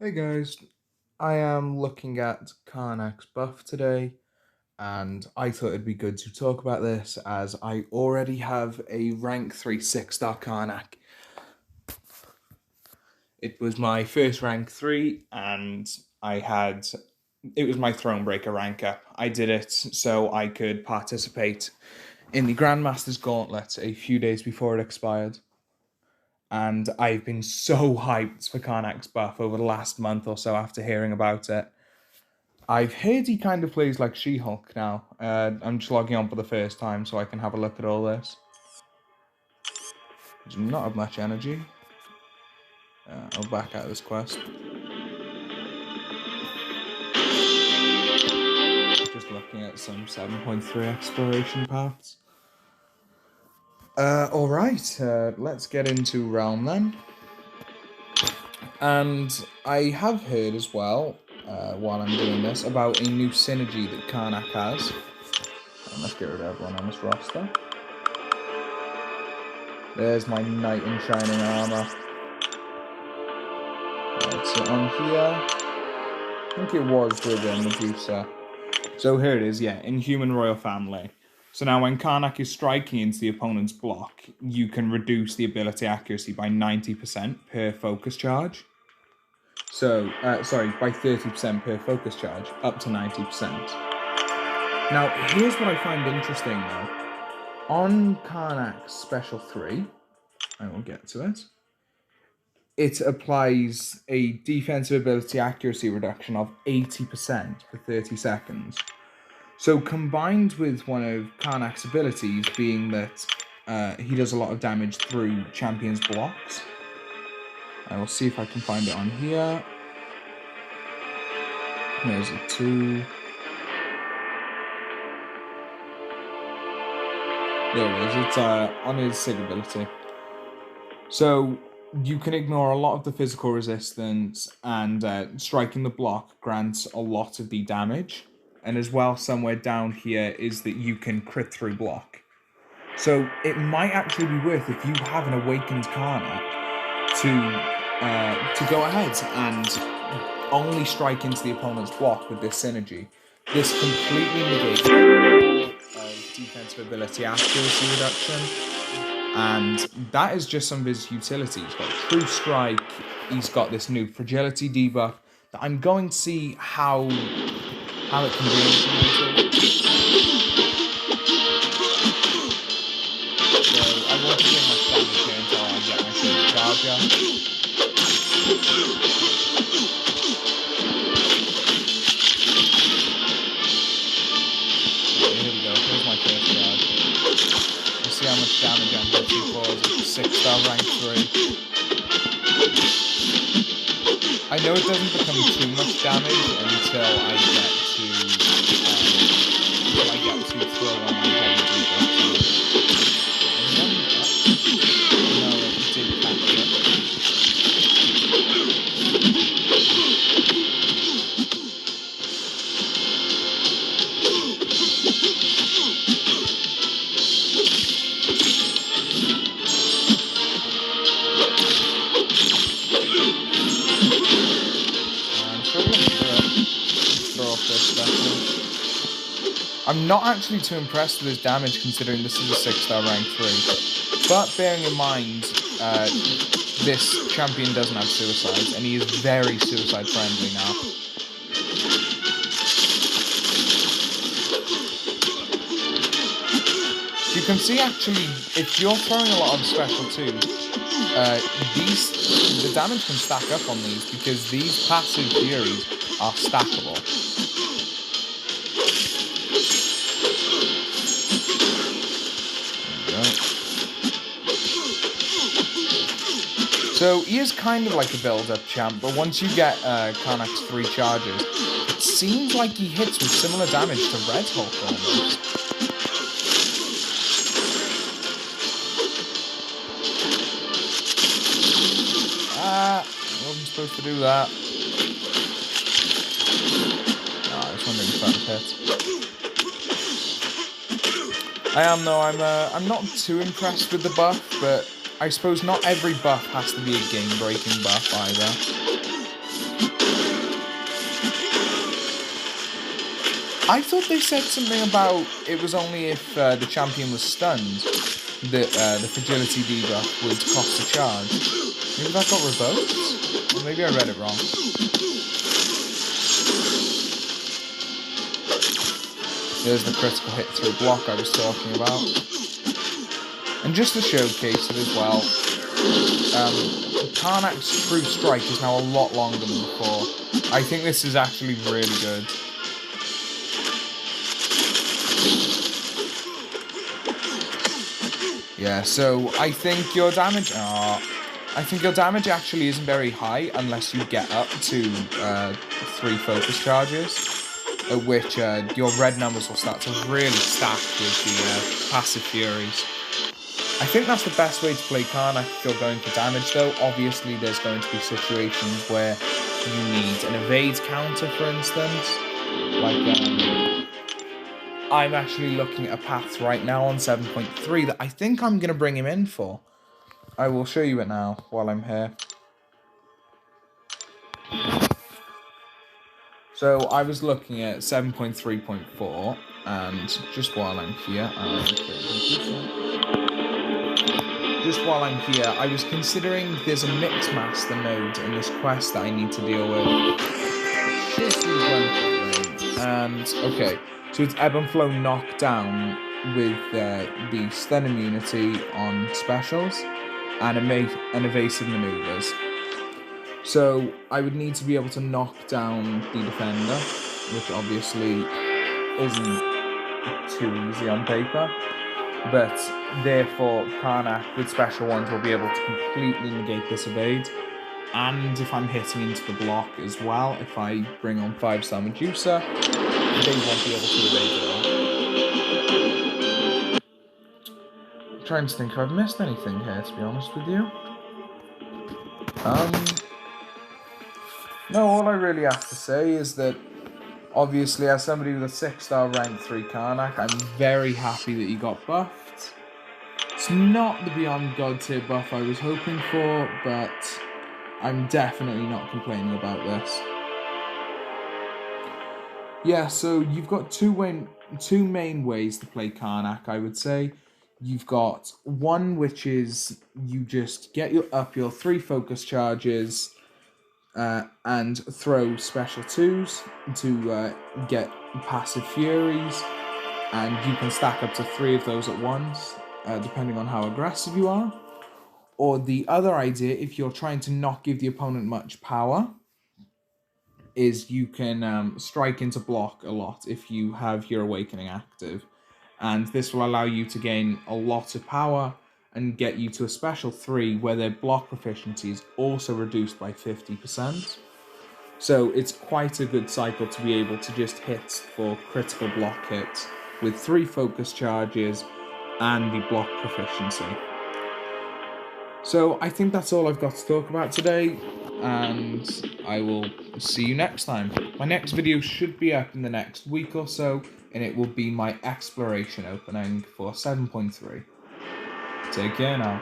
Hey guys, I am looking at Karnak's buff today, and I thought it'd be good to talk about this as I already have a rank 3 6-star Karnak. It was my first rank 3, and it was my Thronebreaker rank up. I did it so I could participate in the Grandmaster's Gauntlet a few days before it expired. And I've been so hyped for Karnak's buff over the last month or so after hearing about it. I've heard he kind of plays like She-Hulk now. I'm just logging on for the first time so I can have a look at all this. I do not have much energy. I'll back out of this quest. Just looking at some 7.3 exploration paths. Alright, let's get into Realm then. And I have heard as well, while I'm doing this, about a new synergy that Karnak has. Let's get rid of everyone on this roster. There's my knight in shining armor. Let's sit on here. I think it was with Medusa. So here it is, yeah, Inhuman Royal Family. So now when Karnak is striking into the opponent's block, you can reduce the ability accuracy by 90% per focus charge. So, by 30% per focus charge, up to 90%. Now, here's what I find interesting though. On Karnak's Special 3, I will get to it, it applies a defensive ability accuracy reduction of 80% for 30 seconds. So combined with one of Karnak's abilities being that he does a lot of damage through champions' blocks. I will see if I can find it on here. There's a 2. There it is. It's on his Sig ability. So you can ignore a lot of the physical resistance, and striking the block grants a lot of the damage. And as well, somewhere down here is that you can crit through block. So it might actually be worth, if you have an awakened Karnak, to go ahead and only strike into the opponent's block with this synergy. This completely negates defensive ability accuracy reduction, and that is just some of his utility. He's got True Strike, he's got this new fragility debuff that I'm going to see how it can be implemented. So I won't be doing much damage here until I get my first charger. Here we go, here's my first charge. You see how much damage I'm hitting for as a 6-star rank 3. I know it doesn't become too much damage until I get to throw on my heavy debuff. No, it did catch it. I'm not actually too impressed with his damage considering this is a 6-star rank 3. But bearing in mind, this champion doesn't have suicides, and he is very suicide friendly now. You can see actually, if you're throwing a lot of special 2s, the damage can stack up on these because these passive furies are stackable. So he is kind of like a build-up champ, but once you get Karnak's 3 charges, it seems like he hits with similar damage to Red Hulk almost. I wasn't supposed to do that. I was wondering if that hit. I am though, I'm not too impressed with the buff, but I suppose not every buff has to be a game-breaking buff either. I thought they said something about it was only if the champion was stunned that the fragility debuff would cost a charge. Maybe that got revoked? Or maybe I read it wrong. There's the critical hit through block I was talking about. And just to showcase it as well, Karnak's true strike is now a lot longer than before. I think this is actually really good. Yeah, so I think your damage actually isn't very high unless you get up to 3 focus charges, at which your red numbers will start to really stack with the passive furies. I think that's the best way to play Karnak if you're going for damage, though. Obviously, there's going to be situations where you need an evade counter, for instance. Like, I'm actually looking at a path right now on 7.3 that I think I'm going to bring him in for. I will show you it now while I'm here. So I was looking at 7.3.4, and just while I'm here, I was considering there's a Mixmaster node in this quest that I need to deal with. And, okay, so it's Ebb and Flow knockdown with the stun immunity on specials and evasive maneuvers. So I would need to be able to knock down the defender, which obviously isn't too easy on paper. But therefore, Karnak with special ones will be able to completely negate this evade. And if I'm hitting into the block as well, if I bring on 5-star Medusa, they won't be able to evade at all. I'm trying to think if I've missed anything here, to be honest with you. No, all I really have to say is that, obviously, as somebody with a 6-star rank 3 Karnak, I'm very happy that he got buffed. It's not the Beyond God tier buff I was hoping for, but I'm definitely not complaining about this. Yeah, so you've got two main ways to play Karnak, I would say. You've got one which is you just get up your 3 focus charges and throw special 2s to get passive furies, and you can stack up to 3 of those at once, depending on how aggressive you are. Or the other idea, if you're trying to not give the opponent much power, is you can strike into block a lot if you have your Awakening active. And this will allow you to gain a lot of power and get you to a special 3 where their block proficiency is also reduced by 50%. So it's quite a good cycle to be able to just hit for critical block hits with 3 focus charges and the block proficiency. So I think that's all I've got to talk about today, and I will see you next time. My next video should be up in the next week or so, and it will be my exploration opening for 7.3. Take care now.